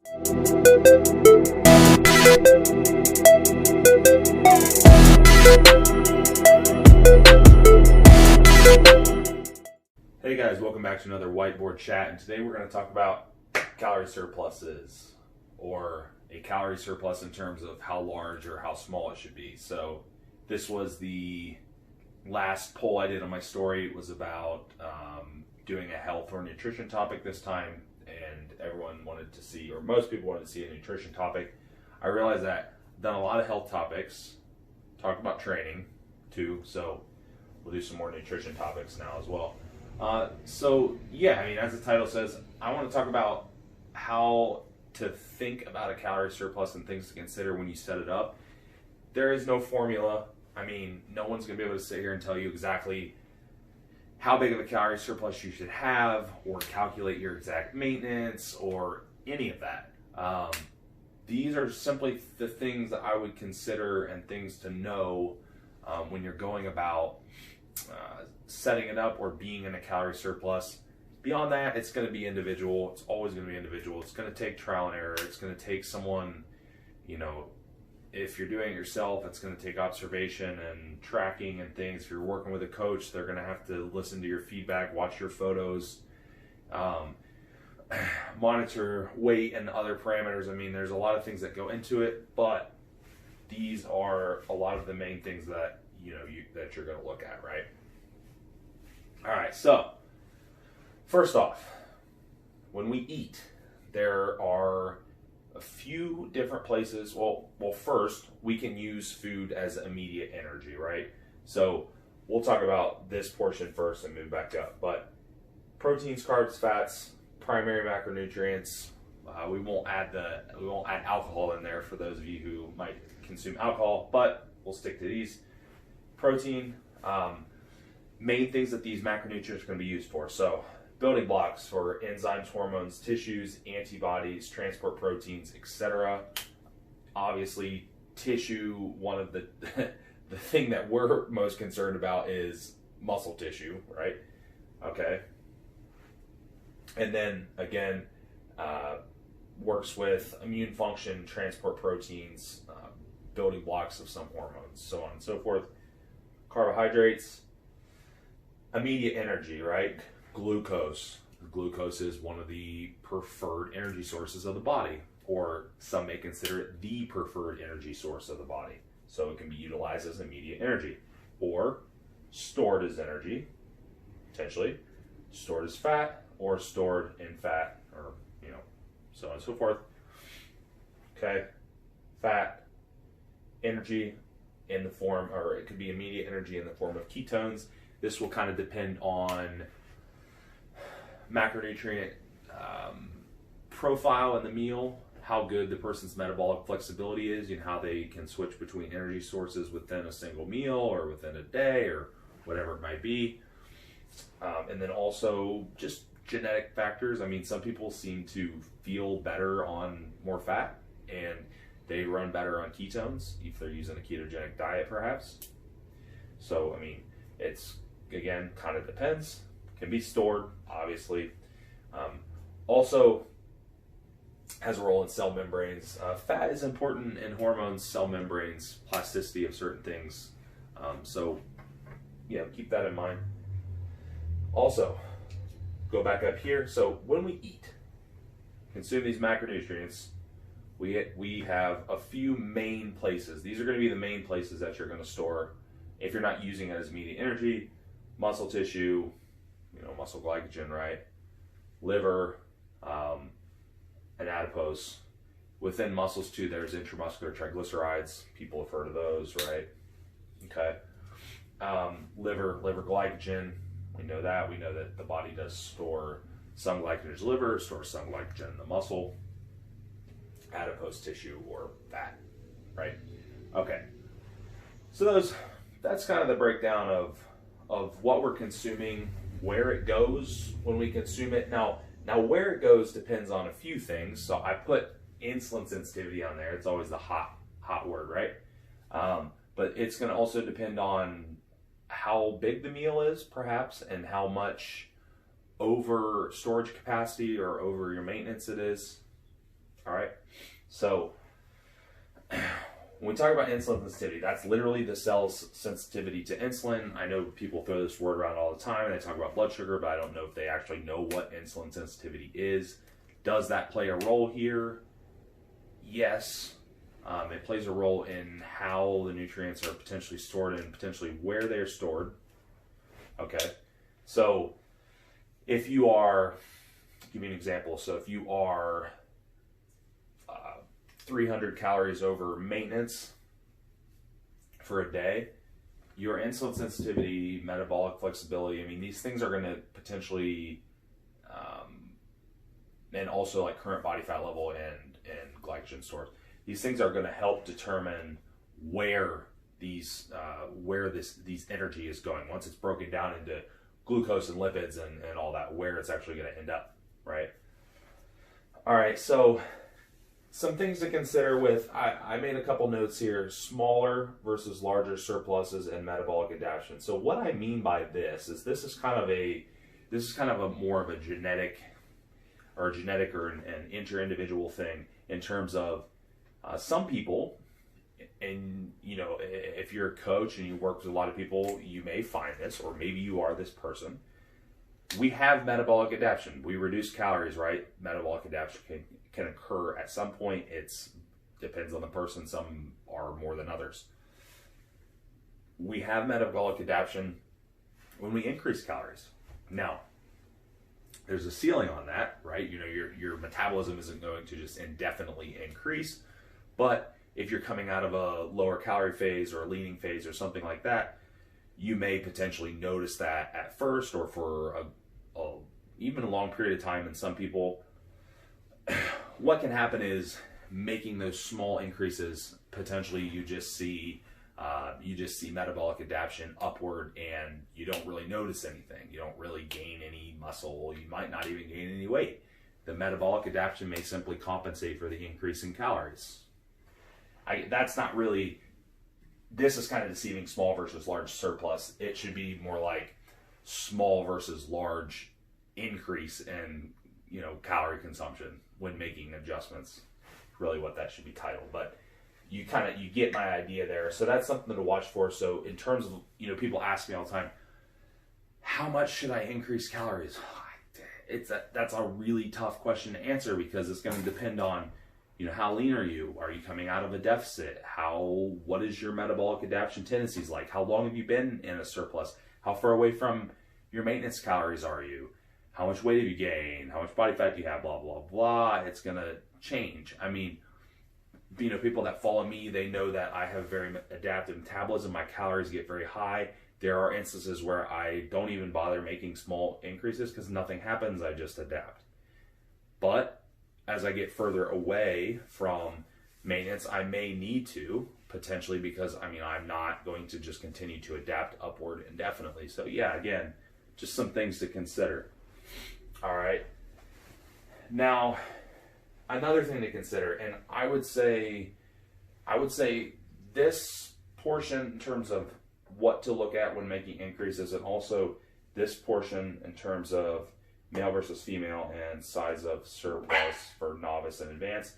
Hey guys, welcome back to another whiteboard chat, and today we're going to talk about calorie surpluses, or a calorie surplus in terms of how large or how small it should be. So this was the last poll I did on my story. It was about doing a health or nutrition topic this time, and everyone wanted to see, or most people wanted to see, a nutrition topic. I realized that I've done a lot of health topics, talked about training too, so we'll do some more nutrition topics now as well. So yeah, I mean, as the title says, I want to talk about how to think about a calorie surplus and things to consider when you set it up. There is no formula. I mean, no one's going to be able to sit here and tell you exactly how big of a calorie surplus you should have, or calculate your exact maintenance, or any of that. These are simply the things that I would consider and things to know when you're going about setting it up or being in a calorie surplus. Beyond that, it's going to be individual. It's always going to be individual. It's going to take trial and error. It's going to take someone, you know, if you're doing it yourself, it's going to take observation and tracking and things. If you're working with a coach, they're going to have to listen to your feedback, watch your photos, monitor weight and other parameters. I mean, there's a lot of things that go into it, but these are a lot of the main things that that you're going to look at, right? All right, so first off, when we eat, there are a few different places. Well, first, we can use food as immediate energy, right? So we'll talk about this portion first and move back up. But proteins, carbs, fats, primary macronutrients. We won't add alcohol in there for those of you who might consume alcohol, but we'll stick to these. Protein, main things that these macronutrients are going to be used for. So building blocks for enzymes, hormones, tissues, antibodies, transport proteins, etc. Obviously, tissue, one of the the thing that we're most concerned about is muscle tissue, right? Okay. And then again, works with immune function, transport proteins, building blocks of some hormones, so on and so forth. Carbohydrates, immediate energy, right? Glucose. Glucose is one of the preferred energy sources of the body, or some may consider it the preferred energy source of the body. So it can be utilized as immediate energy, or stored as energy, potentially, stored as fat, or stored in fat, or so on and so forth. Okay, fat, energy in the form, or it could be immediate energy in the form of ketones. This will kind of depend on macronutrient profile in the meal, how good the person's metabolic flexibility is, and how they can switch between energy sources within a single meal or within a day or whatever it might be. And then also just genetic factors. I mean, some people seem to feel better on more fat, and they run better on ketones if they're using a ketogenic diet, perhaps. So, I mean, it's, again, kind of depends. Can be stored, obviously. Also has a role in cell membranes. Fat is important in hormones, cell membranes, plasticity of certain things. So, keep that in mind. Also, go back up here. So when we eat, consume these macronutrients, we have a few main places. These are going to be the main places that you're going to store if you're not using it as immediate energy. Muscle tissue, muscle glycogen, right? Liver, and adipose. Within muscles too, there's intramuscular triglycerides. People have heard of those, right? Okay. Liver glycogen. We know that. We know that the body does store some glycogen in the liver, stores some glycogen in the muscle. Adipose tissue or fat, right? Okay. So that's kind of the breakdown of what we're consuming, where it goes when we consume it. Now where it goes depends on a few things. So I put insulin sensitivity on there. It's always the hot word, right? But it's going to also depend on how big the meal is, perhaps, and how much over storage capacity or over your maintenance it is. All right. So when we talk about insulin sensitivity, that's literally the cell's sensitivity to insulin. I know people throw this word around all the time and they talk about blood sugar, but I don't know if they actually know what insulin sensitivity is. Does that play a role here? Yes. It plays a role in how the nutrients are potentially stored and potentially where they're stored. Okay. So if you are, give me an example. So if you are 300 calories over maintenance for a day, your insulin sensitivity, metabolic flexibility, I mean, these things are going to potentially, and also like current body fat level and glycogen stores, these things are going to help determine where these energy is going. Once it's broken down into glucose and lipids and all that, where it's actually going to end up, right? All right, so some things to consider with, I made a couple notes here, smaller versus larger surpluses and metabolic adaptation. So what I mean by this is kind of a more of a genetic or an inter-individual thing in terms of some people, and you know, if you're a coach and you work with a lot of people, you may find this, or maybe you are this person. We have metabolic adaptation. We reduce calories, right? Metabolic adaptation can occur at some point. It depends on the person. Some are more than others. We have metabolic adaptation when we increase calories. Now, there's a ceiling on that, right? You know, your metabolism isn't going to just indefinitely increase, but if you're coming out of a lower calorie phase or a leaning phase or something like that, you may potentially notice that at first or for even a long period of time in some people. What can happen is making those small increases, potentially you just see metabolic adaptation upward and you don't really notice anything. You don't really gain any muscle. You might not even gain any weight. The metabolic adaptation may simply compensate for the increase in calories. That's not really, this is kind of deceiving, small versus large surplus. It should be more like small versus large increase in, you know, calorie consumption when making adjustments. Really what that should be titled, but you get my idea there. So that's something to watch for. So in terms of, you know, people ask me all the time, how much should I increase calories? That's a really tough question to answer because it's going to depend on, you know, how lean are you? Are you coming out of a deficit? What is your metabolic adaptation tendencies like? How long have you been in a surplus? How far away from your maintenance calories are you? How much weight have you gained? How much body fat do you have? Blah, blah, blah. It's going to change. I mean, you know, people that follow me, they know that I have very adaptive metabolism. My calories get very high. There are instances where I don't even bother making small increases because nothing happens. I just adapt. But as I get further away from maintenance, I may need to, potentially, because I mean, I'm not going to just continue to adapt upward indefinitely. So yeah, again, just some things to consider. All right. Now, another thing to consider, and I would say this portion in terms of what to look at when making increases, and also this portion in terms of male versus female and size of surplus for novice and advanced.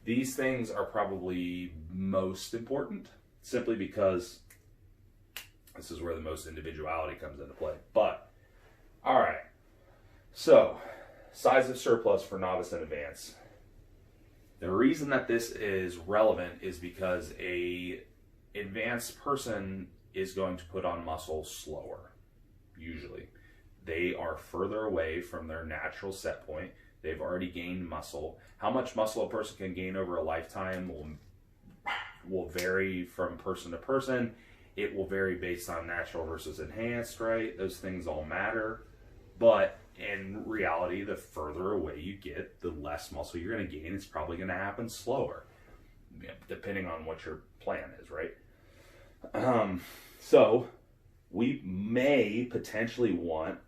These things are probably most important simply because this is where the most individuality comes into play. But, all right. So, size of surplus for novice and advanced. The reason that this is relevant is because a advanced person is going to put on muscle slower, usually. They are further away from their natural set point. They've already gained muscle. How much muscle a person can gain over a lifetime will vary from person to person. It will vary based on natural versus enhanced, right? Those things all matter. But in reality, the further away you get, the less muscle you're going to gain. It's probably going to happen slower, depending on what your plan is, right? So we may potentially want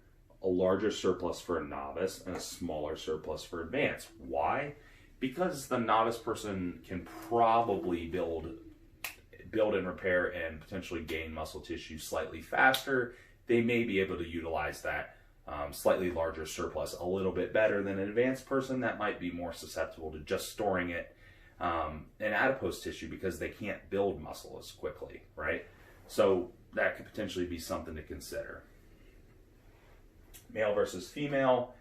a larger surplus for a novice and a smaller surplus for advanced. Why? Because the novice person can probably build and repair and potentially gain muscle tissue slightly faster. They may be able to utilize that slightly larger surplus a little bit better than an advanced person that might be more susceptible to just storing it and adipose tissue because they can't build muscle as quickly, right? So that could potentially be something to consider. Male versus female.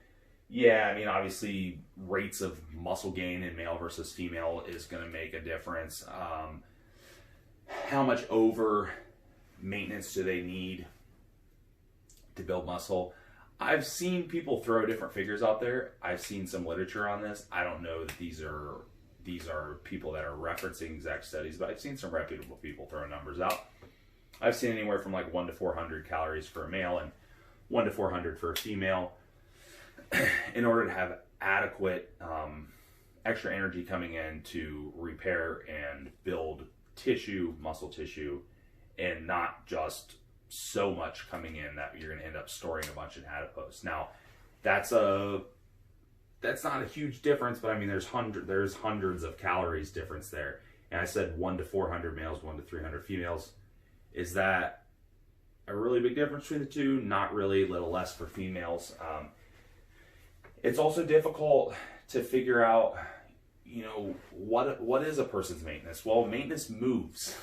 Yeah, I mean, obviously rates of muscle gain in male versus female is going to make a difference. How much over maintenance do they need to build muscle? I've seen people throw different figures out there. I've seen some literature on this. I don't know that these are people that are referencing exact studies, but I've seen some reputable people throw numbers out. I've seen anywhere from like 1 to 400 calories for a male and 1 to 400 for a female in order to have adequate extra energy coming in to repair and build tissue, muscle tissue, and not just so much coming in that you're going to end up storing a bunch in adipose. Now, that's not a huge difference, but I mean, there's hundreds of calories difference there. And I said 1 to 400 males, 1 to 300 females. Is that a really big difference between the two? Not really. A little less for females. It's also difficult to figure out, you know, what is a person's maintenance? Well, maintenance moves.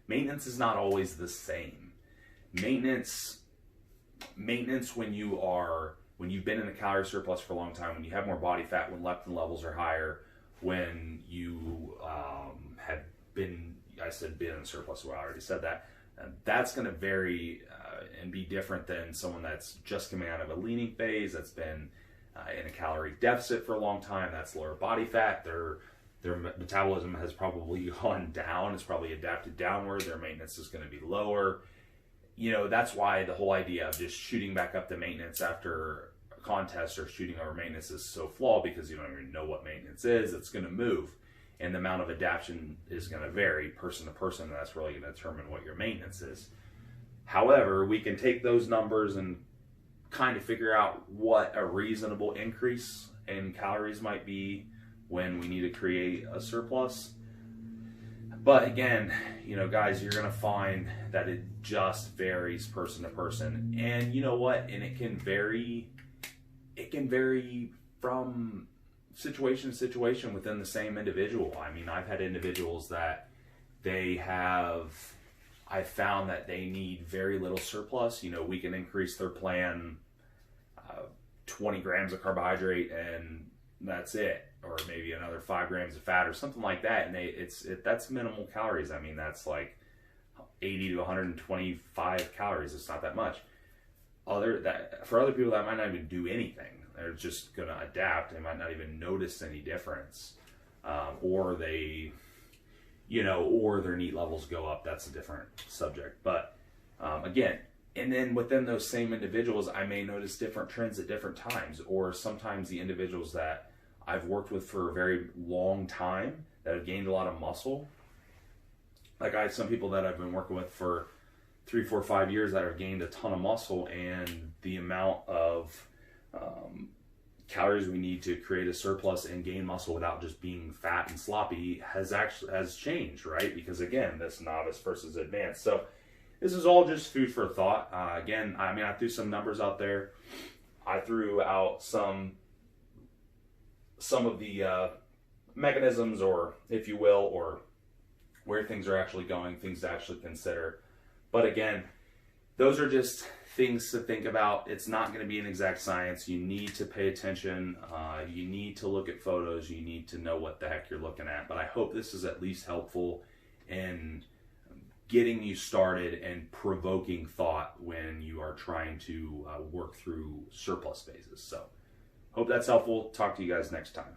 Maintenance is not always the same. Maintenance when you've been in a calorie surplus for a long time, when you have more body fat, when leptin levels are higher, when you have been, been in a surplus, well, I already said that. That's going to vary and be different than someone that's just coming out of a leaning phase, that's been in a calorie deficit for a long time, that's lower body fat, their metabolism has probably gone down, it's probably adapted downward, their maintenance is going to be lower. You know, that's why the whole idea of just shooting back up to maintenance after a contest or shooting over maintenance is so flawed, because you don't even know what maintenance is. It's going to move, and the amount of adaptation is going to vary person to person, and that's really going to determine what your maintenance is. However, we can take those numbers and kind of figure out what a reasonable increase in calories might be when we need to create a surplus. But again, you know, guys, you're going to find that it just varies person to person. And you know what? And it can vary from situation to situation within the same individual. I mean, I've had individuals that I found that they need very little surplus. You know, we can increase their plan 20 grams of carbohydrate and that's it, or maybe another 5 grams of fat or something like that, and that's minimal calories. I mean, that's like 80 to 125 calories. It's not that much. For other people, that might not even do anything. They're just gonna adapt. They might not even notice any difference, or their NEAT levels go up. That's a different subject. But again, and then within those same individuals, I may notice different trends at different times, or sometimes the individuals that I've worked with for a very long time that have gained a lot of muscle. Like I have some people that I've been working with for 3, 4, 5 years that have gained a ton of muscle, and the amount of calories we need to create a surplus and gain muscle without just being fat and sloppy has changed, right? Because again, this novice versus advanced. So this is all just food for thought. Again, I mean, I threw some numbers out there. I threw out some of the mechanisms, or if you will, or where things are actually going, things to actually consider. But again, those are just things to think about. It's not going to be an exact science. You need to pay attention. You need to look at photos. You need to know what the heck you're looking at. But I hope this is at least helpful in getting you started and provoking thought when you are trying to work through surplus phases. So hope that's helpful. Talk to you guys next time.